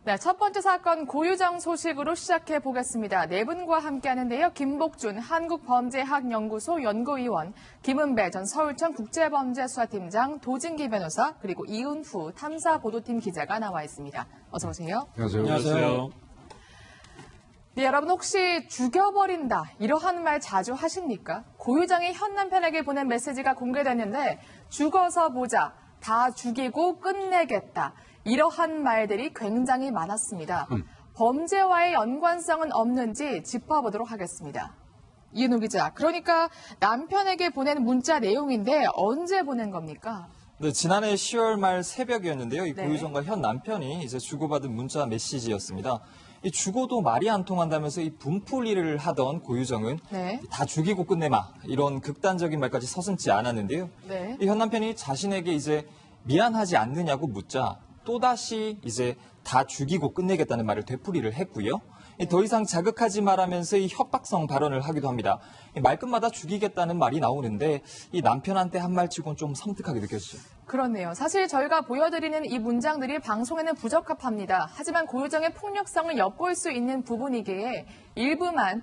네, 첫 번째 사건 고유정 소식으로 시작해 보겠습니다. 네 분과 함께 하는데요. 김복준 한국범죄학연구소 연구위원, 김은배 전 서울청 국제범죄수사팀장, 도진기 변호사, 그리고 이은후 탐사보도팀 기자가 나와 있습니다. 어서 오세요. 안녕하세요. 네, 여러분 혹시 죽여버린다 이러한 말 자주 하십니까? 고유정이 현 남편에게 보낸 메시지가 공개됐는데 죽어서 보자, 다 죽이고 끝내겠다. 이러한 말들이 굉장히 많았습니다. 범죄와의 연관성은 없는지 짚어보도록 하겠습니다. 이은호 기자, 그러니까 남편에게 보낸 문자 내용인데 언제 보낸 겁니까? 네, 지난해 10월 말 새벽이었는데요. 이 네. 고유정과 현 남편이 이제 주고받은 문자 메시지였습니다. 이 죽어도 말이 안 통한다면서 이 분풀이를 하던 고유정은 네. 다 죽이고 끝내마 이런 극단적인 말까지 서슴지 않았는데요. 네. 이 현 남편이 자신에게 이제 미안하지 않느냐고 묻자 또다시 이제 다 죽이고 끝내겠다는 말을 되풀이를 했고요. 더 이상 자극하지 말라면서 이 협박성 발언을 하기도 합니다. 말끝마다 죽이겠다는 말이 나오는데 이 남편한테 한 말치고는 좀 섬뜩하게 느껴지죠. 그렇네요. 사실 저희가 보여드리는 이 문장들이 방송에는 부적합합니다. 하지만 고유정의 폭력성을 엿볼 수 있는 부분이기에 일부만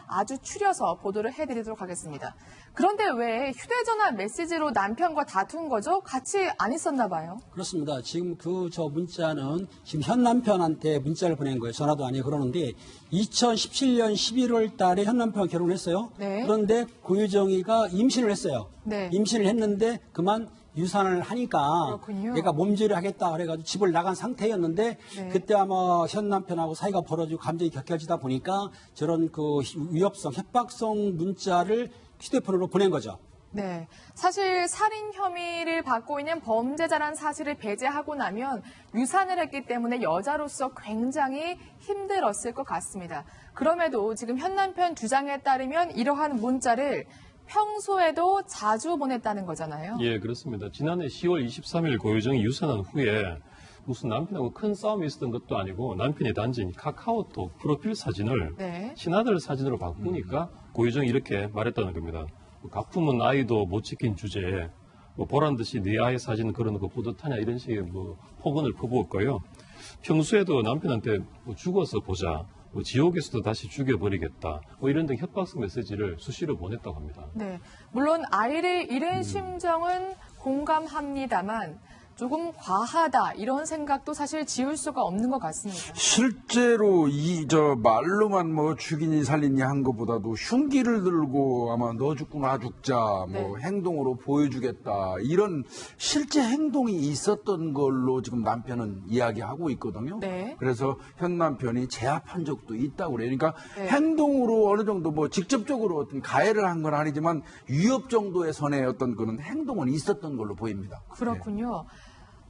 아주 추려서 보도를 해드리도록 하겠습니다. 그런데 왜 휴대전화 메시지로 남편과 다툰 거죠? 같이 안 있었나 봐요. 그렇습니다. 지금 저 문자는 지금 현 남편한테 문자를 보낸 거예요. 전화도 아니고 그러는데 2017년 11월 달에 현 남편과 결혼을 했어요. 네. 그런데 고유정이가 임신을 했어요. 네. 임신을 했는데 그만 유산을 하니까 그렇군요. 얘가 몸조리를 하겠다 그래가지고 집을 나간 상태였는데 네. 그때 아마 현 남편하고 사이가 벌어지고 감정이 격해지다 보니까 저런 그 위협성, 협박성 문자를 휴대폰으로 보낸 거죠. 네. 사실 살인 혐의를 받고 있는 범죄자란 사실을 배제하고 나면 유산을 했기 때문에 여자로서 굉장히 힘들었을 것 같습니다. 그럼에도 지금 현 남편 주장에 따르면 이러한 문자를 평소에도 자주 보냈다는 거잖아요. 예, 그렇습니다. 지난해 10월 23일 고유정이 유산한 후에 무슨 남편하고 큰 싸움이 있었던 것도 아니고 남편이 단지 카카오톡 프로필 사진을 네. 친아들 사진으로 바꾸니까 고유정이 이렇게 말했다는 겁니다. 가품은 아이도 못 지킨 주제에 보란 듯이 네 아이 사진 걸어놓고 뿌듯하냐 이런 식의 폭언을 퍼부었고요. 평소에도 남편한테 죽어서 보자, 지옥에서도 다시 죽여버리겠다, 이런 등 협박성 메시지를 수시로 보냈다고 합니다. 네. 물론 아이를 잃은 심정은 공감합니다만 조금 과하다 이런 생각도 사실 지울 수가 없는 것 같습니다. 실제로 말로만 뭐 죽이니 살리니 한 것보다도 흉기를 들고 아마 너 죽고 나 죽자 뭐 네. 행동으로 보여주겠다 이런 실제 행동이 있었던 걸로 지금 남편은 이야기하고 있거든요. 네. 그래서 현 남편이 제압한 적도 있다고 그래요. 그러니까 네. 행동으로 어느 정도 뭐 직접적으로 어떤 가해를 한 건 아니지만 위협 정도의 선의 어떤 그런 행동은 있었던 걸로 보입니다. 그렇군요.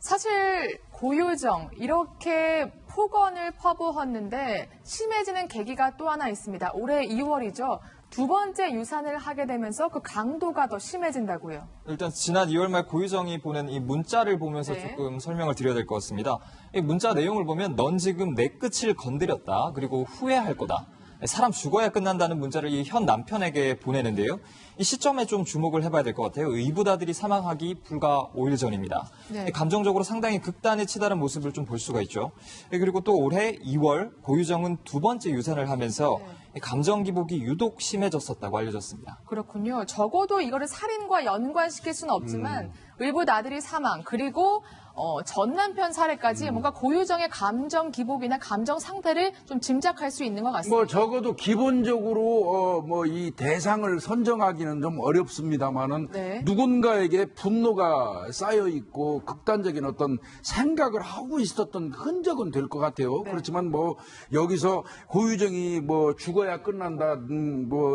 사실 고유정 이렇게 폭언을 퍼부었는데 심해지는 계기가 또 하나 있습니다. 올해 2월이죠. 두 번째 유산을 하게 되면서 그 강도가 더 심해진다고요. 일단 지난 2월 말 고유정이 보낸 이 문자를 보면서 네. 조금 설명을 드려야 될 것 같습니다. 이 문자 내용을 보면 넌 지금 내 끝을 건드렸다. 그리고 후회할 거다. 사람 죽어야 끝난다는 문자를 이 현 남편에게 보내는데요. 이 시점에 좀 주목을 해봐야 될 것 같아요. 의붓아들이 사망하기 불과 5일 전입니다. 네. 감정적으로 상당히 극단에 치달은 모습을 좀 볼 수가 있죠. 그리고 또 올해 2월 고유정은 두 번째 유산을 하면서 감정 기복이 유독 심해졌었다고 알려졌습니다. 그렇군요. 적어도 이거를 살인과 연관시킬 수는 없지만 의붓아들이 사망 그리고 전 남편 사례까지 뭔가 고유정의 감정 기복이나 감정 상태를 좀 짐작할 수 있는 것 같습니다. 뭐 적어도 기본적으로 이 대상을 선정하기는 좀 어렵습니다만은 네. 누군가에게 분노가 쌓여 있고 극단적인 어떤 생각을 하고 있었던 흔적은 될 것 같아요. 네. 그렇지만 뭐 여기서 고유정이 죽어야 끝난다,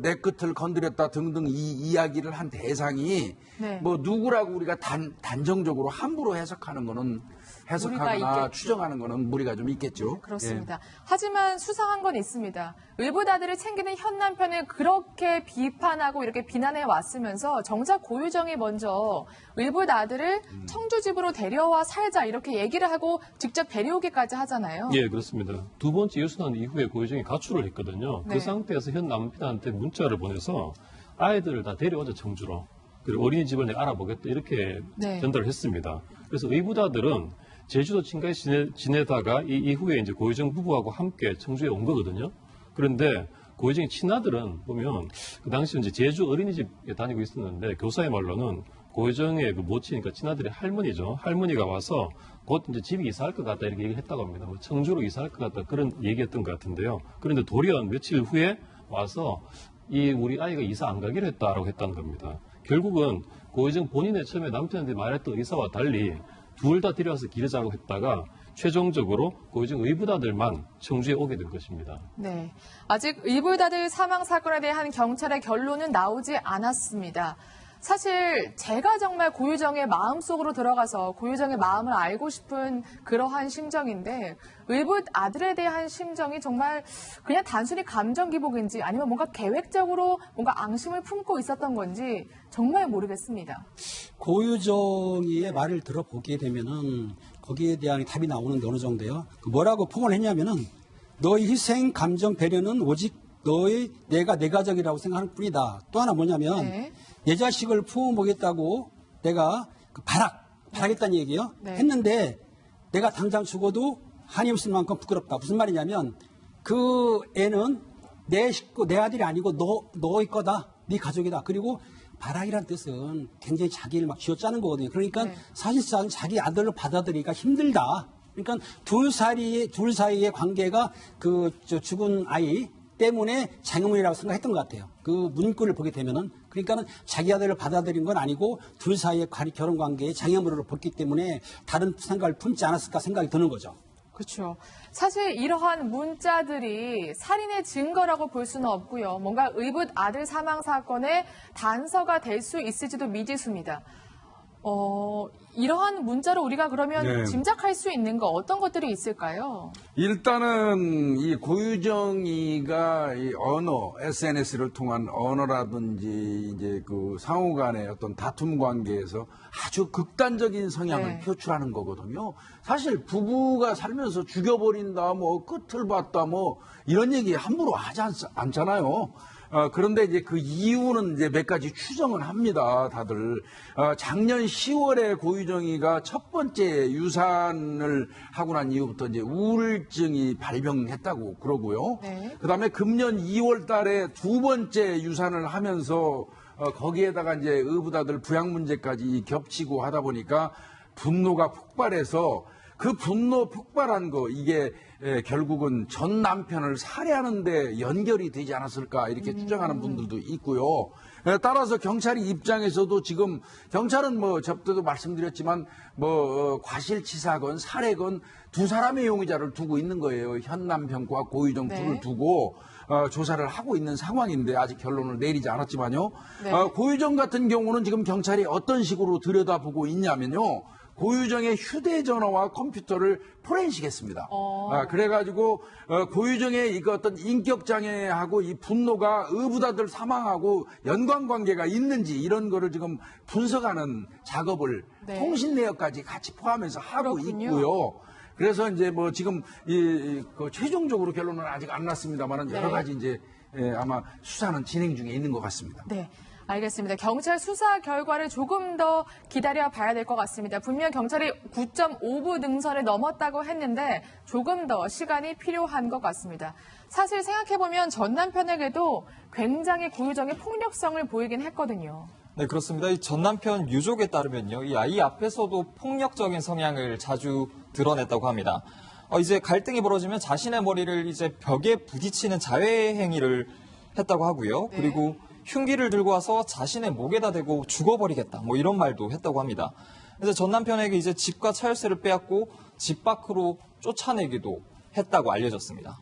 내 끝을 건드렸다 등등 이 이야기를 한 대상이 네. 누구라고 우리가 단정적으로 함부로 해석하는 거는 해석하거나 있겠죠. 추정하는 거는 무리가 좀 있겠죠. 그렇습니다. 하지만 수상한 건 있습니다. 의붓아들을 챙기는 현 남편을 그렇게 비판하고 이렇게 비난해 왔으면서 정작 고유정이 먼저 의붓아들을 청주집으로 데려와 살자 이렇게 얘기를 하고 직접 데려오기까지 하잖아요. 예, 그렇습니다. 두 번째 유산한 이후에 고유정이 가출을 했거든요. 네. 그 상태에서 현 남편한테 문자를 보내서 아이들을 다 데려오자 청주로. 그리고 어린이집을 내가 알아보겠다 이렇게 네. 전달을 했습니다. 그래서 의붓아들은 제주도 친가에 지내다가 이 이후에 이제 고유정 부부하고 함께 청주에 온 거거든요. 그런데 고유정의 친아들은 보면 그 당시 이제 제주 어린이집에 다니고 있었는데 교사의 말로는 고유정의 그 모친, 그러니까 친아들의 할머니죠. 할머니가 와서 곧 이제 집이 이사할 것 같다 이렇게 얘기했다고 합니다. 뭐 청주로 이사할 것 같다 그런 얘기했던 것 같은데요. 그런데 돌연 며칠 후에 와서 이 우리 아이가 이사 안 가기로 했다라고 했다는 겁니다. 결국은 고유정 본인의 처음에 남편한테 말했던 의사와 달리 둘 다 데려와서 기르자고 했다가 최종적으로 고유정 의붓아들만 청주에 오게 된 것입니다. 네. 아직 의붓아들 사망 사건에 대한 경찰의 결론은 나오지 않았습니다. 사실 제가 정말 고유정의 마음속으로 들어가서 고유정의 마음을 알고 싶은 그러한 심정인데 의붓 아들에 대한 심정이 정말 그냥 단순히 감정 기복인지 아니면 뭔가 계획적으로 뭔가 앙심을 품고 있었던 건지 정말 모르겠습니다. 고유정의 말을 들어보게 되면은 거기에 대한 답이 나오는데 어느 정도요. 뭐라고 폭언을 했냐면은 너의 희생, 감정, 배려는 오직 내가 내 가족이라고 생각하는 뿐이다. 또 하나 뭐냐면 네. 내 자식을 품어보겠다고 내가 바라겠다는 얘기예요. 네. 했는데 내가 당장 죽어도 한이 없을 만큼 부끄럽다. 무슨 말이냐면 그 애는 내 식구, 내 아들이 아니고 너의 거다. 네 가족이다. 그리고 바라기란 뜻은 굉장히 자기를 막 쥐어짜는 거거든요. 그러니까 네. 사실상 자기 아들로 받아들이기가 힘들다. 그러니까 둘 사이의 관계가 죽은 아이 때문에 장애물이라고 생각했던 것 같아요. 그 문구를 보게 되면은 그러니까는 자기 아들을 받아들인 건 아니고 둘 사이의 결혼 관계에 장애물로 봤기 때문에 다른 생각을 품지 않았을까 생각이 드는 거죠. 그렇죠. 사실 이러한 문자들이 살인의 증거라고 볼 수는 없고요. 뭔가 의붓 아들 사망 사건의 단서가 될 수 있을지도 미지수입니다. 이러한 문자로 우리가 그러면 네. 짐작할 수 있는 거 어떤 것들이 있을까요? 일단은 이 고유정이가 이 언어, SNS를 통한 언어라든지 이제 그 상호 간의 어떤 다툼 관계에서 아주 극단적인 성향을 네. 표출하는 거거든요. 사실 부부가 살면서 죽여버린다, 뭐 끝을 봤다, 뭐 이런 얘기 함부로 하지 않잖아요. 그런데 이제 그 이유는 이제 몇 가지 추정은 합니다, 다들. 작년 10월에 고유정이가 첫 번째 유산을 하고 난 이후부터 이제 우울증이 발병했다고 그러고요. 네. 그 다음에 금년 2월 달에 두 번째 유산을 하면서 거기에다가 이제 의붓아들 부양 문제까지 겹치고 하다 보니까 분노가 폭발해서 그 분노 폭발한 거 이게 결국은 전 남편을 살해하는데 연결이 되지 않았을까 이렇게 추정하는 분들도 있고요. 따라서 경찰 입장에서도 지금 경찰은 뭐 저때도 말씀드렸지만 뭐 과실치사건 살해건 두 사람의 용의자를 두고 있는 거예요. 현 남편과 고유정 둘을 네. 두고 조사를 하고 있는 상황인데 아직 결론을 내리지 않았지만요. 네. 고유정 같은 경우는 지금 경찰이 어떤 식으로 들여다보고 있냐면요. 고유정의 휴대전화와 컴퓨터를 포렌식했습니다. 그래가지고 고유정의 이거 어떤 인격장애하고 이 분노가 의붓아들 사망하고 연관관계가 있는지 이런 거를 지금 분석하는 작업을 네. 통신 내역까지 같이 포함해서 하고 그렇군요. 있고요. 그래서 이제 뭐 지금 그 최종적으로 결론은 아직 안 났습니다만은 여러 네. 가지 이제 아마 수사는 진행 중에 있는 것 같습니다. 네. 알겠습니다. 경찰 수사 결과를 조금 더 기다려 봐야 될 것 같습니다. 분명 경찰이 9.5부 능선을 넘었다고 했는데 조금 더 시간이 필요한 것 같습니다. 사실 생각해보면 전 남편에게도 굉장히 고유정의 폭력성을 보이긴 했거든요. 네, 그렇습니다. 이 전 남편 유족에 따르면요. 이 아이 앞에서도 폭력적인 성향을 자주 드러냈다고 합니다. 이제 갈등이 벌어지면 자신의 머리를 이제 벽에 부딪히는 자해 행위를 했다고 하고요. 네. 그리고 흉기를 들고 와서 자신의 목에다 대고 죽어버리겠다. 뭐 이런 말도 했다고 합니다. 그래서 전 남편에게 이제 집과 차열세를 빼앗고 집 밖으로 쫓아내기도 했다고 알려졌습니다.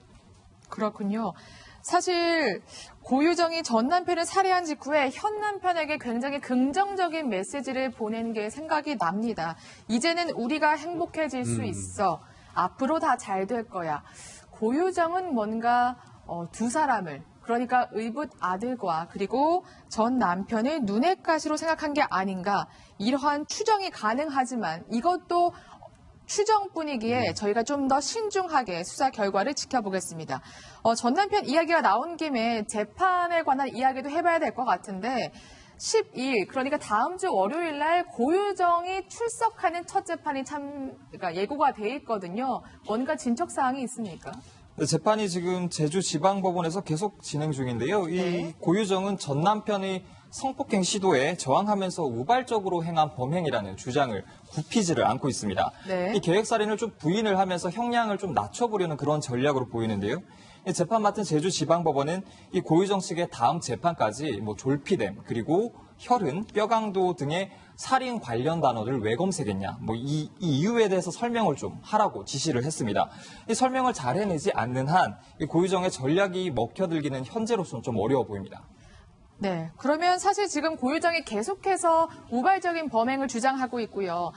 그렇군요. 사실 고유정이 전 남편을 살해한 직후에 현 남편에게 굉장히 긍정적인 메시지를 보낸 게 생각이 납니다. 이제는 우리가 행복해질 수 있어. 앞으로 다 잘 될 거야. 고유정은 뭔가 두 사람을 그러니까 의붓 아들과 그리고 전 남편을 눈엣 가시로 생각한 게 아닌가. 이러한 추정이 가능하지만 이것도 추정뿐이기에 저희가 좀 더 신중하게 수사 결과를 지켜보겠습니다. 전 남편 이야기가 나온 김에 재판에 관한 이야기도 해봐야 될 것 같은데 12일, 그러니까 다음 주 월요일 날 고유정이 출석하는 첫 재판이 그러니까 예고가 돼 있거든요. 뭔가 진척 사항이 있습니까? 네, 재판이 지금 제주지방법원에서 계속 진행 중인데요. 이 네. 고유정은 전 남편의 성폭행 시도에 저항하면서 우발적으로 행한 범행이라는 주장을 굽히지를 않고 있습니다. 네. 이 계획살인을 좀 부인을 하면서 형량을 좀 낮춰보려는 그런 전략으로 보이는데요. 이 재판 맡은 제주지방법원은 이 고유정 측의 다음 재판까지 졸피뎀 그리고 혈흔, 뼈강도 등의 살인 관련 단어를 왜 검색했냐, 이 이유에 대해서 설명을 좀 하라고 지시를 했습니다. 이 설명을 잘 해내지 않는 한 이 고유정의 전략이 먹혀들기는 현재로서는 좀 어려워 보입니다. 네. 그러면 사실 지금 고유정이 계속해서 우발적인 범행을 주장하고 있고요.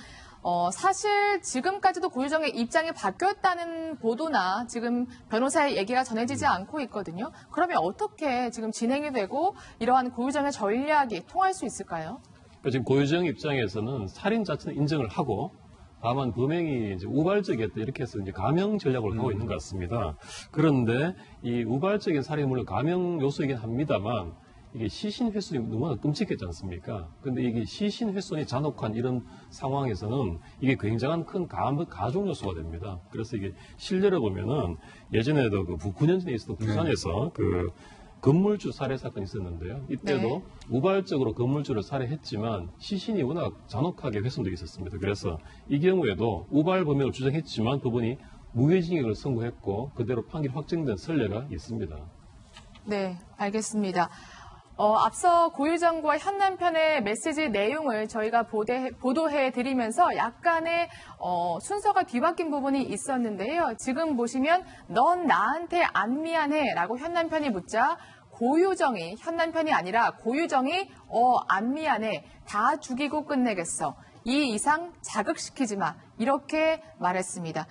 사실 지금까지도 고유정의 입장이 바뀌었다는 보도나 지금 변호사의 얘기가 전해지지 않고 있거든요. 그러면 어떻게 지금 진행이 되고 이러한 고유정의 전략이 통할 수 있을까요? 그러니까 지금 고유정 입장에서는 살인 자체는 인정을 하고 다만 범행이 이제 우발적이었다 이렇게 해서 이제 감형 전략을 하고 있는 것 같습니다. 그런데 이 우발적인 살인이 물론 감형 요소이긴 합니다만 이게 시신 훼손이 너무나 끔찍했지 않습니까? 근데 이게 시신 훼손이 잔혹한 이런 상황에서는 이게 굉장한 큰 가족 요소가 됩니다. 그래서 이게 실례로 보면은 예전에도 그 9년 전에 있었던 부산에서 그 건물주 살해 사건이 있었는데요. 이때도 네. 우발적으로 건물주를 살해했지만 시신이 워낙 잔혹하게 훼손되어 있었습니다. 그래서 이 경우에도 우발 범행을 주장했지만 법원이 무기징역을 선고했고 그대로 판결이 확정된 선례가 있습니다. 네, 알겠습니다. 앞서 고유정과 현 남편의 메시지 내용을 저희가 보도해 드리면서 약간의 순서가 뒤바뀐 부분이 있었는데요. 지금 보시면 넌 나한테 안 미안해 라고 현 남편이 묻자 고유정이 현 남편이 아니라 고유정이 안 미안해 다 죽이고 끝내겠어. 이 이상 자극시키지 마 이렇게 말했습니다.